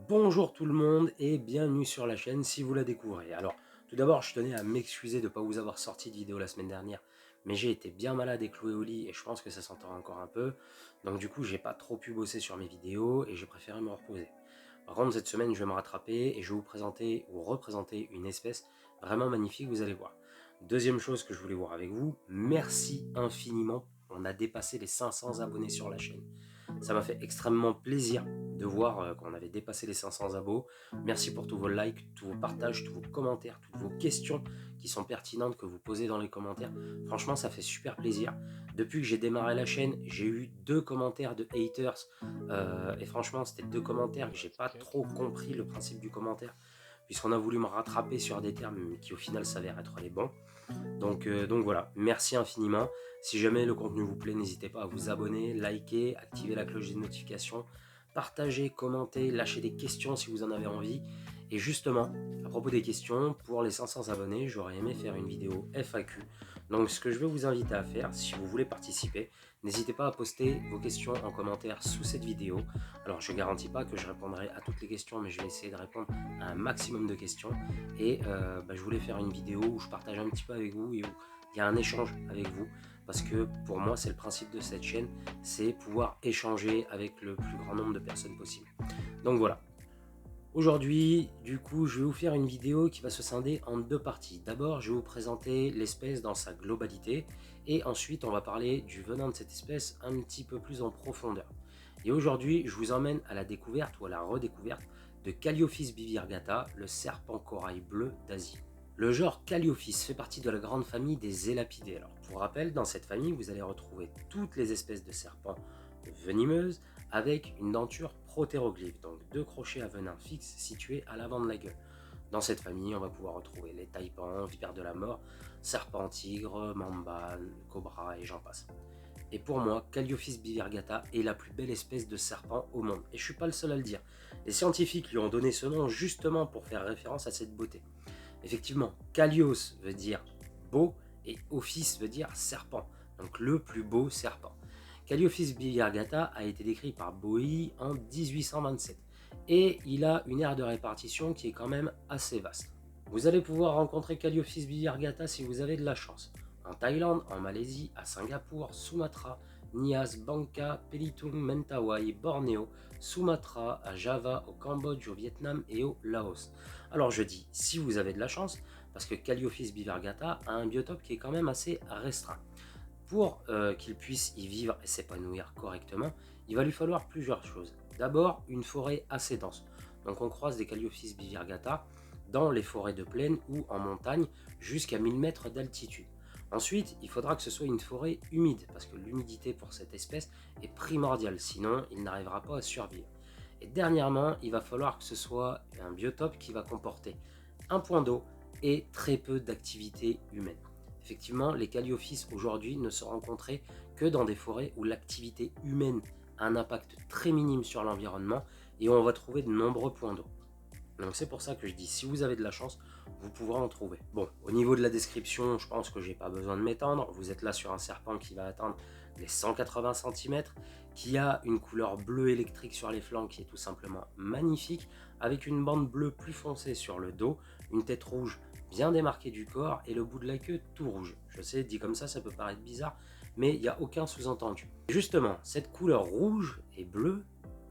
Bonjour tout le monde et bienvenue sur la chaîne si vous la découvrez. Alors, tout d'abord, je tenais à m'excuser de ne pas vous avoir sorti de vidéo la semaine dernière, mais j'ai été bien malade et cloué au lit et je pense que ça s'entend encore un peu. Donc du coup, j'ai pas trop pu bosser sur mes vidéos et j'ai préféré me reposer. Par contre, cette semaine, je vais me rattraper et je vais vous présenter ou représenter une espèce vraiment magnifique, vous allez voir. Deuxième chose que je voulais voir avec vous, merci infiniment. On a dépassé les 500 abonnés sur la chaîne. Ça m'a fait extrêmement plaisir de voir qu'on avait dépassé les 500 abos. Merci pour tous vos likes, tous vos partages, tous vos commentaires, toutes vos questions qui sont pertinentes que vous posez dans les commentaires. Franchement, ça fait super plaisir. Depuis que j'ai démarré la chaîne, j'ai eu 2 commentaires de haters. Et franchement, c'était 2 commentaires que j'ai pas trop compris le principe du commentaire, puisqu'on a voulu me rattraper sur des termes qui au final s'avèrent être les bons. Donc voilà, merci infiniment. Si jamais le contenu vous plaît, n'hésitez pas à vous abonner, liker, activer la cloche des notifications, partager, commenter, lâcher des questions si vous en avez envie. Et justement, à propos des questions, pour les 500 abonnés, j'aurais aimé faire une vidéo FAQ. Donc ce que je vais vous inviter à faire, si vous voulez participer, n'hésitez pas à poster vos questions en commentaire sous cette vidéo. Alors je ne garantis pas que je répondrai à toutes les questions, mais je vais essayer de répondre à un maximum de questions. Et je voulais faire une vidéo où je partage un petit peu avec vous et où il y a un échange avec vous. Parce que pour moi, c'est le principe de cette chaîne, c'est pouvoir échanger avec le plus grand nombre de personnes possible. Donc voilà. Aujourd'hui, du coup, je vais vous faire une vidéo qui va se scinder en 2 parties. D'abord, je vais vous présenter l'espèce dans sa globalité et ensuite, on va parler du venin de cette espèce un petit peu plus en profondeur. Et aujourd'hui, je vous emmène à la découverte ou à la redécouverte de Calliophyse bivirgata, le serpent corail bleu d'Asie. Le genre Calliophyse fait partie de la grande famille des élapidés. Alors, pour rappel, dans cette famille, vous allez retrouver toutes les espèces de serpents venimeuses avec une denture protéroglyphe, donc 2 crochets à venin fixe situés à l'avant de la gueule. Dans cette famille, on va pouvoir retrouver les taipans, vipères de la mort, serpents tigres, mambas, cobras et j'en passe. Et pour moi, Calliophyse bivirgata est la plus belle espèce de serpent au monde. Et je suis pas le seul à le dire. Les scientifiques lui ont donné ce nom justement pour faire référence à cette beauté. Effectivement, Callios veut dire beau et Ophis veut dire serpent, donc le plus beau serpent. Calliophyse bivirgata a été décrit par Bowie en 1827 et il a une aire de répartition qui est quand même assez vaste. Vous allez pouvoir rencontrer Calliophyse bivirgata si vous avez de la chance. En Thaïlande, en Malaisie, à Singapour, Sumatra, Nias, Bangka, Belitung, Mentawai, Bornéo, Sumatra, à Java, au Cambodge, au Vietnam et au Laos. Alors je dis si vous avez de la chance, parce que Calliophyse bivirgata a un biotope qui est quand même assez restreint. Pour qu'il puisse y vivre et s'épanouir correctement, il va lui falloir plusieurs choses. D'abord, une forêt assez dense. Donc on croise des Calliophyse bivirgata dans les forêts de plaine ou en montagne jusqu'à 1000 mètres d'altitude. Ensuite, il faudra que ce soit une forêt humide, parce que l'humidité pour cette espèce est primordiale, sinon il n'arrivera pas à survivre. Et dernièrement, il va falloir que ce soit un biotope qui va comporter un point d'eau et très peu d'activité humaine. Effectivement, les Calliophyses aujourd'hui ne sont rencontrés que dans des forêts où l'activité humaine a un impact très minime sur l'environnement et où on va trouver de nombreux points d'eau. Donc c'est pour ça que je dis, si vous avez de la chance, vous pourrez en trouver. Bon, au niveau de la description, je pense que j'ai pas besoin de m'étendre. Vous êtes là sur un serpent qui va atteindre les 180 cm, qui a une couleur bleue électrique sur les flancs qui est tout simplement magnifique, avec une bande bleue plus foncée sur le dos, une tête rouge bien démarquée du corps et le bout de la queue tout rouge. Je sais, dit comme ça peut paraître bizarre, mais il n'y a aucun sous-entendu. Justement, cette couleur rouge et bleue,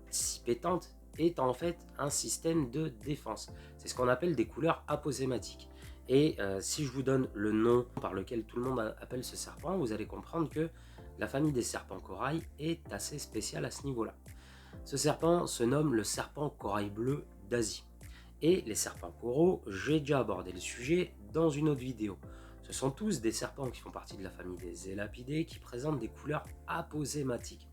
si pétante, est en fait un système de défense. C'est ce qu'on appelle des couleurs aposématiques. Et si je vous donne le nom par lequel tout le monde appelle ce serpent, vous allez comprendre que la famille des serpents corail est assez spéciale à ce niveau-là. Ce serpent se nomme le serpent corail bleu d'Asie. Et les serpents coraux, j'ai déjà abordé le sujet dans une autre vidéo. Ce sont tous des serpents qui font partie de la famille des élapidés qui présentent des couleurs aposématiques.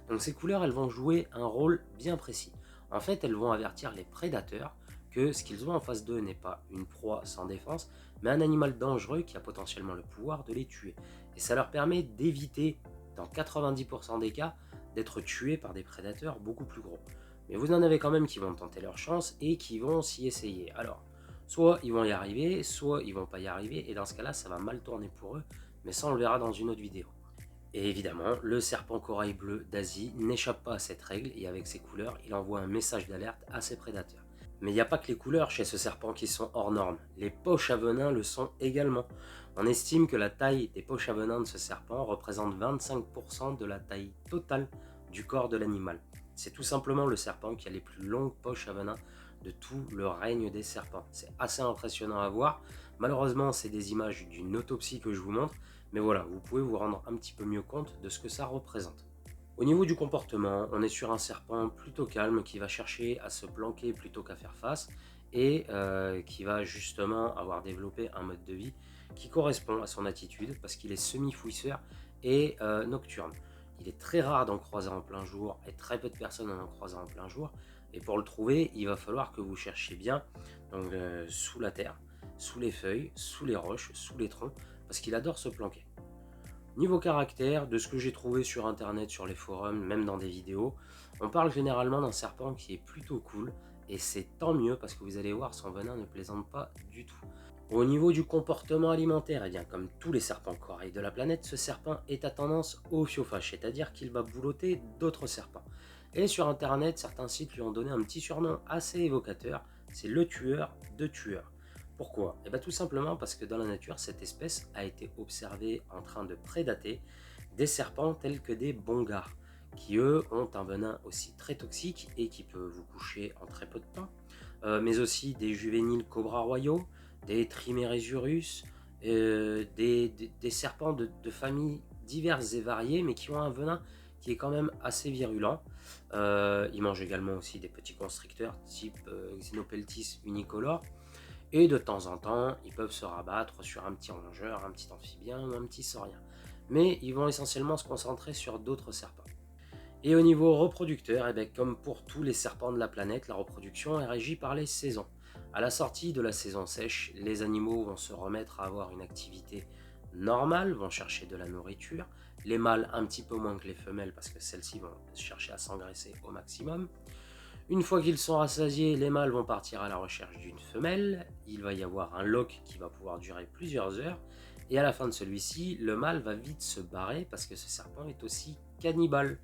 Donc ces couleurs, elles vont jouer un rôle bien précis. En fait, elles vont avertir les prédateurs que ce qu'ils ont en face d'eux n'est pas une proie sans défense, mais un animal dangereux qui a potentiellement le pouvoir de les tuer. Et ça leur permet d'éviter, dans 90% des cas, d'être tués par des prédateurs beaucoup plus gros. Mais vous en avez quand même qui vont tenter leur chance et qui vont s'y essayer. Alors, soit ils vont y arriver, soit ils vont pas y arriver, et dans ce cas-là, ça va mal tourner pour eux, mais ça on le verra dans une autre vidéo. Et évidemment, le serpent corail bleu d'Asie n'échappe pas à cette règle et avec ses couleurs, il envoie un message d'alerte à ses prédateurs. Mais il n'y a pas que les couleurs chez ce serpent qui sont hors normes, les poches à venin le sont également. On estime que la taille des poches à venin de ce serpent représente 25% de la taille totale du corps de l'animal. C'est tout simplement le serpent qui a les plus longues poches à venin de tout le règne des serpents. C'est assez impressionnant à voir. Malheureusement, c'est des images d'une autopsie que je vous montre, mais voilà, vous pouvez vous rendre un petit peu mieux compte de ce que ça représente. Au niveau du comportement, on est sur un serpent plutôt calme qui va chercher à se planquer plutôt qu'à faire face et qui va justement avoir développé un mode de vie qui correspond à son attitude parce qu'il est semi-fouisseur et nocturne. Il est très rare d'en croiser en plein jour et très peu de personnes en croisent en plein jour. Et pour le trouver, il va falloir que vous cherchiez bien donc, sous la terre, sous les feuilles, sous les roches, sous les troncs, parce qu'il adore se planquer. Niveau caractère, de ce que j'ai trouvé sur internet, sur les forums, même dans des vidéos, on parle généralement d'un serpent qui est plutôt cool, et c'est tant mieux parce que vous allez voir, son venin ne plaisante pas du tout. Au niveau du comportement alimentaire, eh bien, comme tous les serpents corail de la planète, ce serpent est à tendance ophiophage, c'est-à-dire qu'il va boulotter d'autres serpents. Et sur internet, certains sites lui ont donné un petit surnom assez évocateur, c'est le tueur de tueurs. Pourquoi? Eh bien, tout simplement parce que dans la nature, cette espèce a été observée en train de prédater des serpents tels que des bongars, qui eux ont un venin aussi très toxique et qui peut vous coucher en très peu de temps, mais aussi des juvéniles cobras royaux, des Trimeresurus, des serpents de familles diverses et variées, mais qui ont un venin qui est quand même assez virulent. Ils mangent également aussi des petits constricteurs type Xenopeltis unicolore. Et de temps en temps, ils peuvent se rabattre sur un petit rongeur, un petit amphibien ou un petit saurien. Mais ils vont essentiellement se concentrer sur d'autres serpents. Et au niveau reproducteur, eh bien, comme pour tous les serpents de la planète, la reproduction est régie par les saisons. À la sortie de la saison sèche, les animaux vont se remettre à avoir une activité normale, vont chercher de la nourriture. Les mâles un petit peu moins que les femelles parce que celles-ci vont chercher à s'engraisser au maximum. Une fois qu'ils sont rassasiés, les mâles vont partir à la recherche d'une femelle. Il va y avoir un loch qui va pouvoir durer plusieurs heures. Et à la fin de celui-ci, le mâle va vite se barrer parce que ce serpent est aussi cannibale.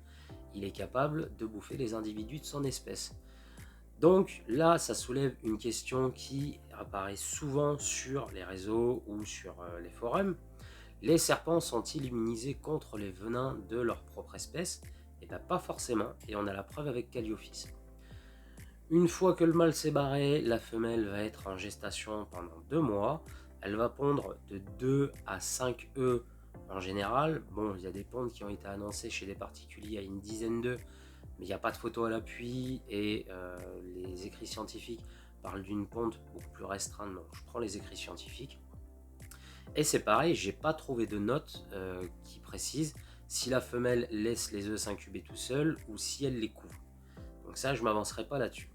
Il est capable de bouffer les individus de son espèce. Donc là, ça soulève une question qui apparaît souvent sur les réseaux ou sur les forums. Les serpents sont-ils immunisés contre les venins de leur propre espèce? Eh bien pas forcément, et on a la preuve avec Calliophis. Une fois que le mâle s'est barré, la femelle va être en gestation pendant 2 mois. Elle va pondre de 2 à 5 œufs en général. Bon, il y a des pontes qui ont été annoncées chez des particuliers à une dizaine d'œufs, mais il n'y a pas de photo à l'appui et les écrits scientifiques parlent d'une ponte beaucoup plus restreinte. Donc je prends les écrits scientifiques. Et c'est pareil, j'ai pas trouvé de note qui précise si la femelle laisse les œufs s'incuber tout seul ou si elle les couvre. Donc ça, je m'avancerai pas là-dessus.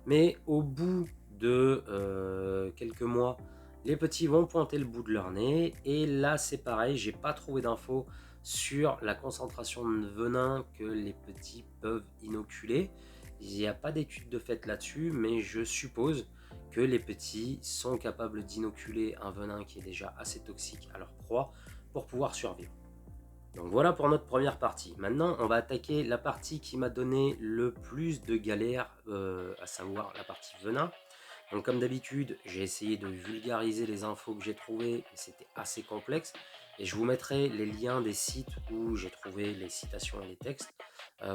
Mais au bout de quelques mois, les petits vont pointer le bout de leur nez. Et là, c'est pareil, j'ai pas trouvé d'infos sur la concentration de venin que les petits peuvent inoculer. Il n'y a pas d'études de fait là-dessus, mais je suppose que les petits sont capables d'inoculer un venin qui est déjà assez toxique à leur proie pour pouvoir survivre. Donc voilà pour notre première partie. Maintenant, on va attaquer la partie qui m'a donné le plus de galères, à savoir la partie venin. Donc comme d'habitude, j'ai essayé de vulgariser les infos que j'ai trouvées, mais c'était assez complexe. Et je vous mettrai les liens des sites où j'ai trouvé les citations et les textes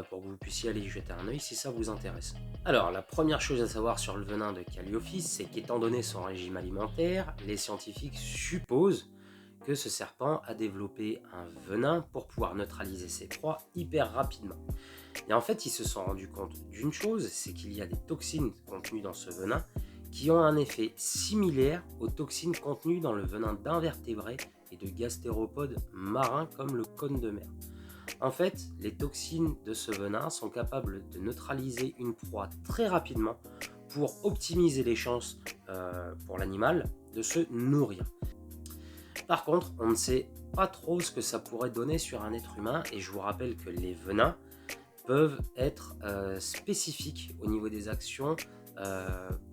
pour que vous puissiez aller y jeter un œil si ça vous intéresse. Alors, la première chose à savoir sur le venin de Calliophis, c'est qu'étant donné son régime alimentaire, les scientifiques supposent que ce serpent a développé un venin pour pouvoir neutraliser ses proies hyper rapidement. Et en fait, ils se sont rendus compte d'une chose, c'est qu'il y a des toxines contenues dans ce venin qui ont un effet similaire aux toxines contenues dans le venin d'invertébrés et de gastéropodes marins comme le cône de mer. En fait, les toxines de ce venin sont capables de neutraliser une proie très rapidement pour optimiser les chances pour l'animal de se nourrir. Par contre, on ne sait pas trop ce que ça pourrait donner sur un être humain et je vous rappelle que les venins peuvent être spécifiques au niveau des actions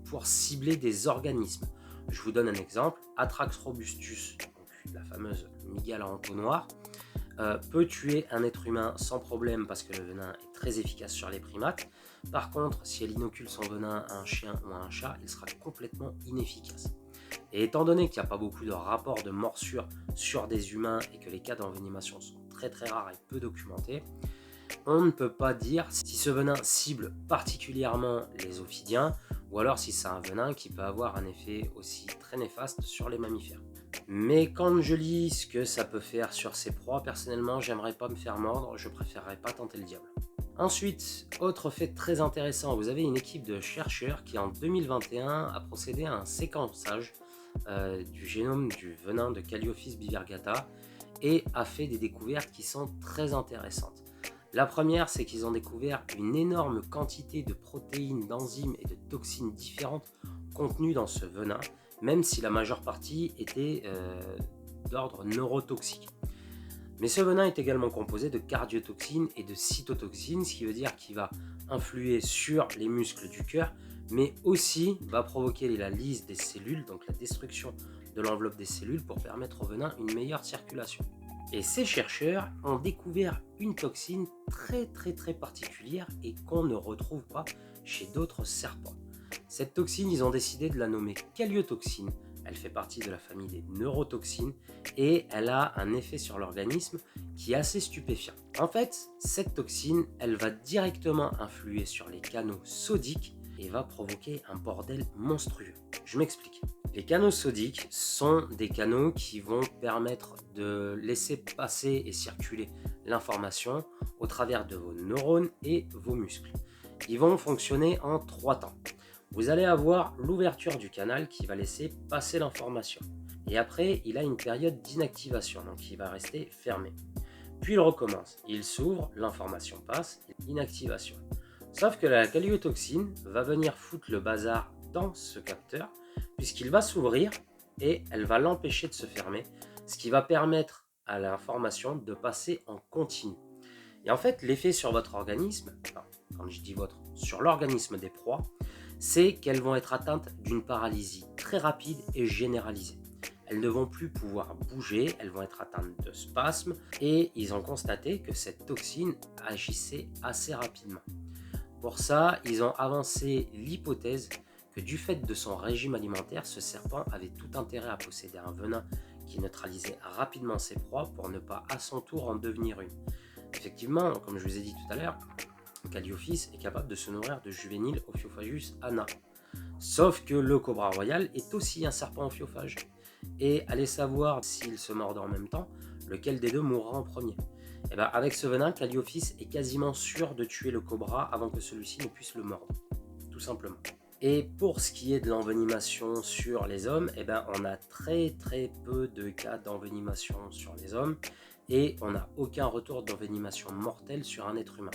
pour cibler des organismes. Je vous donne un exemple, Atrax robustus, donc la fameuse mygale à entonnoir, peut tuer un être humain sans problème parce que le venin est très efficace sur les primates. Par contre, si elle inocule son venin à un chien ou à un chat, il sera complètement inefficace. Et étant donné qu'il n'y a pas beaucoup de rapports de morsure sur des humains et que les cas d'envenimation sont très très rares et peu documentés, on ne peut pas dire si ce venin cible particulièrement les ophidiens ou alors si c'est un venin qui peut avoir un effet aussi très néfaste sur les mammifères. Mais quand je lis ce que ça peut faire sur ses proies, personnellement, j'aimerais pas me faire mordre, je préférerais pas tenter le diable. Ensuite, autre fait très intéressant, vous avez une équipe de chercheurs qui en 2021 a procédé à un séquençage du génome du venin de Calliophis bivirgata et a fait des découvertes qui sont très intéressantes. La première, c'est qu'ils ont découvert une énorme quantité de protéines, d'enzymes et de toxines différentes contenues dans ce venin, même si la majeure partie était d'ordre neurotoxique. Mais ce venin est également composé de cardiotoxines et de cytotoxines, ce qui veut dire qu'il va influer sur les muscles du cœur, mais aussi va provoquer la lyse des cellules, donc la destruction de l'enveloppe des cellules pour permettre au venin une meilleure circulation. Et ces chercheurs ont découvert une toxine très particulière et qu'on ne retrouve pas chez d'autres serpents. Cette toxine, ils ont décidé de la nommer calliotoxine. Elle fait partie de la famille des neurotoxines et elle a un effet sur l'organisme qui est assez stupéfiant. En fait, cette toxine, elle va directement influer sur les canaux sodiques et va provoquer un bordel monstrueux. Je m'explique. Les canaux sodiques sont des canaux qui vont permettre de laisser passer et circuler l'information au travers de vos neurones et vos muscles. Ils vont fonctionner en 3 temps. Vous allez avoir l'ouverture du canal qui va laisser passer l'information. Et après, il a une période d'inactivation, donc il va rester fermé. Puis il recommence. Il s'ouvre, l'information passe, inactivation. Sauf que la calliotoxine va venir foutre le bazar dans ce capteur, puisqu'il va s'ouvrir et elle va l'empêcher de se fermer, ce qui va permettre à l'information de passer en continu. Et en fait, l'effet sur votre organisme, enfin, quand je dis votre, sur l'organisme des proies, c'est qu'elles vont être atteintes d'une paralysie très rapide et généralisée. Elles ne vont plus pouvoir bouger, elles vont être atteintes de spasmes et ils ont constaté que cette toxine agissait assez rapidement. Pour ça, ils ont avancé l'hypothèse que du fait de son régime alimentaire, ce serpent avait tout intérêt à posséder un venin qui neutralisait rapidement ses proies pour ne pas à son tour en devenir une. Effectivement, comme je vous ai dit tout à l'heure, Calliophis est capable de se nourrir de juvéniles Ophiophagus ana. Sauf que le cobra royal est aussi un serpent ophiophage. Et allez savoir s'ils se mordent en même temps, lequel des deux mourra en premier. Et bien avec ce venin, Calliophis est quasiment sûr de tuer le cobra avant que celui-ci ne puisse le mordre. Tout simplement. Et pour ce qui est de l'envenimation sur les hommes, eh ben on a très peu de cas d'envenimation sur les hommes et on n'a aucun retour d'envenimation mortelle sur un être humain.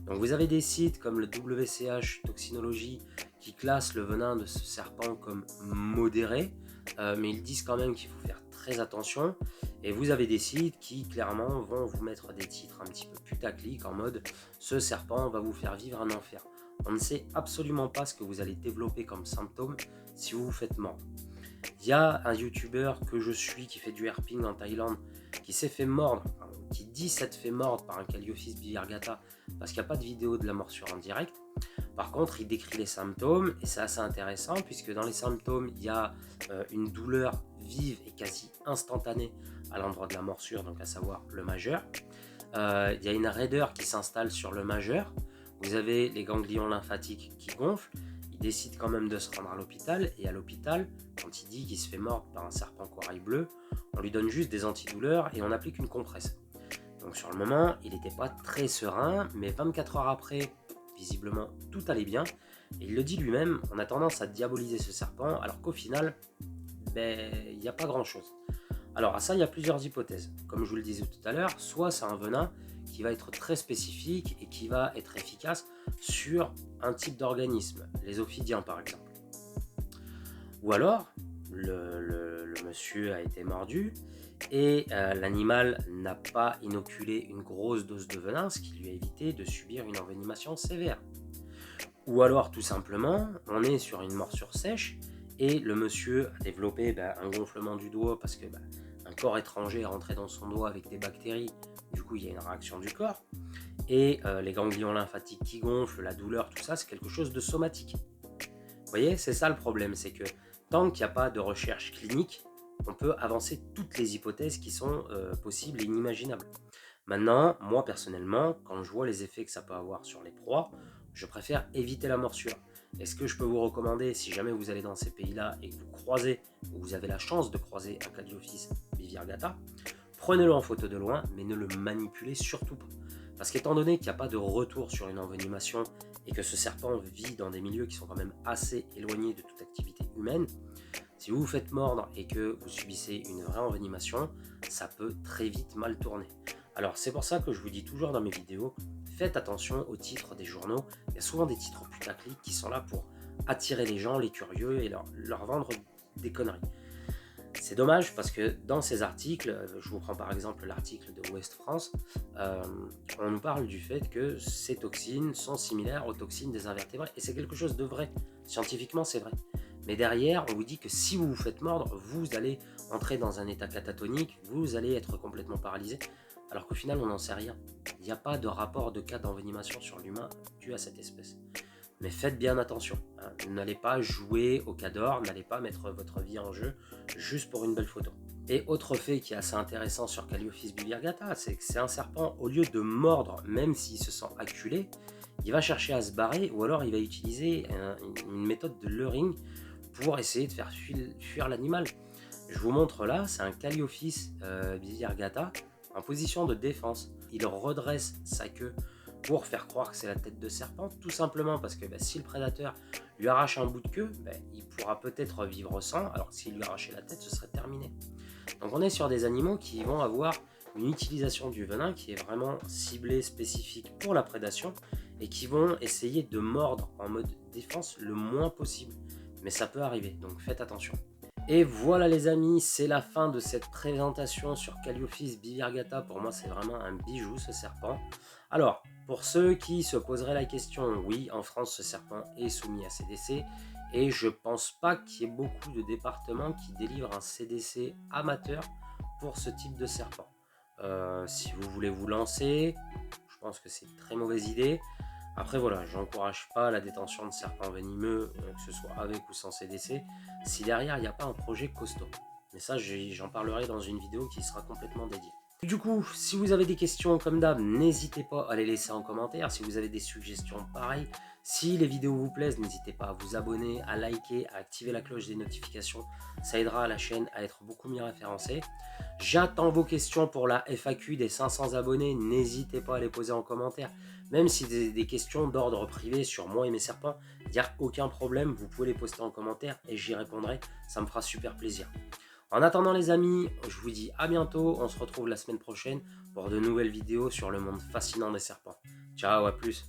Donc vous avez des sites comme le WCH Toxinologie qui classent le venin de ce serpent comme modéré, mais ils disent quand même qu'il faut faire très attention. Et vous avez des sites qui clairement vont vous mettre des titres un petit peu putaclic en mode « ce serpent va vous faire vivre un enfer ». On ne sait absolument pas ce que vous allez développer comme symptômes si vous vous faites mordre. Il y a un youtubeur que je suis qui fait du herping en Thaïlande qui s'est fait mordre, qui dit s'être fait mordre par un Calliophis bivirgata parce qu'il n'y a pas de vidéo de la morsure en direct. Par contre, il décrit les symptômes et c'est assez intéressant puisque dans les symptômes, il y a une douleur vive et quasi instantanée à l'endroit de la morsure, donc à savoir le majeur. Il y a une raideur qui s'installe sur le majeur. Vous avez les ganglions lymphatiques qui gonflent. Il décide quand même de se rendre à l'hôpital. Et à l'hôpital, quand il dit qu'il se fait mordre par un serpent corail bleu, on lui donne juste des antidouleurs et on applique une compresse. Donc sur le moment, il n'était pas très serein, mais 24 heures après, visiblement, tout allait bien. Et il le dit lui-même, on a tendance à diaboliser ce serpent, alors qu'au final, il n'y a pas grand-chose. Alors à ça, il y a plusieurs hypothèses. Comme je vous le disais tout à l'heure, soit c'est un venin qui va être très spécifique et qui va être efficace sur un type d'organisme, les ophidiens par exemple. Ou alors, le monsieur a été mordu et l'animal n'a pas inoculé une grosse dose de venin, ce qui lui a évité de subir une envenimation sévère. Ou alors, tout simplement, on est sur une morsure sèche et le monsieur a développé un gonflement du doigt parce que un corps étranger est rentré dans son doigt avec des bactéries du coup il y a une réaction du corps, et les ganglions lymphatiques qui gonflent, la douleur, tout ça, c'est quelque chose de somatique. Vous voyez, c'est ça le problème, c'est que tant qu'il n'y a pas de recherche clinique, on peut avancer toutes les hypothèses qui sont possibles et inimaginables. Maintenant, moi personnellement, quand je vois les effets que ça peut avoir sur les proies, je préfère éviter la morsure. Et ce que je peux vous recommander, si jamais vous allez dans ces pays-là et que vous croisez, ou vous avez la chance de croiser un Calliophis bivirgata, prenez-le en photo de loin, mais ne le manipulez surtout pas. Parce qu'étant donné qu'il n'y a pas de retour sur une envenimation et que ce serpent vit dans des milieux qui sont quand même assez éloignés de toute activité humaine, si vous vous faites mordre et que vous subissez une vraie envenimation, ça peut très vite mal tourner. Alors c'est pour ça que je vous dis toujours dans mes vidéos, faites attention aux titres des journaux. Il y a souvent des titres putaclic qui sont là pour attirer les gens, les curieux, et leur vendre des conneries. C'est dommage parce que dans ces articles, je vous prends par exemple l'article de Ouest France, on nous parle du fait que ces toxines sont similaires aux toxines des invertébrés, et c'est quelque chose de vrai. Scientifiquement, c'est vrai. Mais derrière, on vous dit que si vous vous faites mordre, vous allez entrer dans un état catatonique, vous allez être complètement paralysé, alors qu'au final, on n'en sait rien. Il n'y a pas de rapport de cas d'envenimation sur l'humain dû à cette espèce. Mais faites bien attention, hein. N'allez pas jouer au cador, n'allez pas mettre votre vie en jeu juste pour une belle photo. Et autre fait qui est assez intéressant sur Calliophis bivirgata, c'est que c'est un serpent, au lieu de mordre, même s'il se sent acculé, il va chercher à se barrer, ou alors il va utiliser une méthode de luring pour essayer de faire fuir l'animal. Je vous montre là, c'est un Calliophis bivirgata en position de défense. Il redresse sa queue pour faire croire que c'est la tête de serpent, tout simplement parce que si le prédateur lui arrache un bout de queue, il pourra peut-être vivre sans, alors que s'il lui arrachait la tête, ce serait terminé. Donc on est sur des animaux qui vont avoir une utilisation du venin qui est vraiment ciblée, spécifique pour la prédation, et qui vont essayer de mordre en mode défense le moins possible. Mais ça peut arriver, donc faites attention. Et voilà les amis, c'est la fin de cette présentation sur Calliophis bivirgata. Pour moi, c'est vraiment un bijou ce serpent. Alors, pour ceux qui se poseraient la question, oui, en France, ce serpent est soumis à CDC. Et je pense pas qu'il y ait beaucoup de départements qui délivrent un CDC amateur pour ce type de serpent. Si vous voulez vous lancer, je pense que c'est une très mauvaise idée. Après voilà, j'encourage pas la détention de serpents venimeux, que ce soit avec ou sans CDC, si derrière il n'y a pas un projet costaud. Mais ça, j'en parlerai dans une vidéo qui sera complètement dédiée. Du coup, si vous avez des questions comme d'hab, n'hésitez pas à les laisser en commentaire. Si vous avez des suggestions, pareil. Si les vidéos vous plaisent, n'hésitez pas à vous abonner, à liker, à activer la cloche des notifications. Ça aidera la chaîne à être beaucoup mieux référencée. J'attends vos questions pour la FAQ des 500 abonnés. N'hésitez pas à les poser en commentaire. Même si des questions d'ordre privé sur moi et mes serpents, il n'y a aucun problème. Vous pouvez les poster en commentaire et j'y répondrai. Ça me fera super plaisir. En attendant les amis, je vous dis à bientôt, on se retrouve la semaine prochaine pour de nouvelles vidéos sur le monde fascinant des serpents. Ciao, à plus.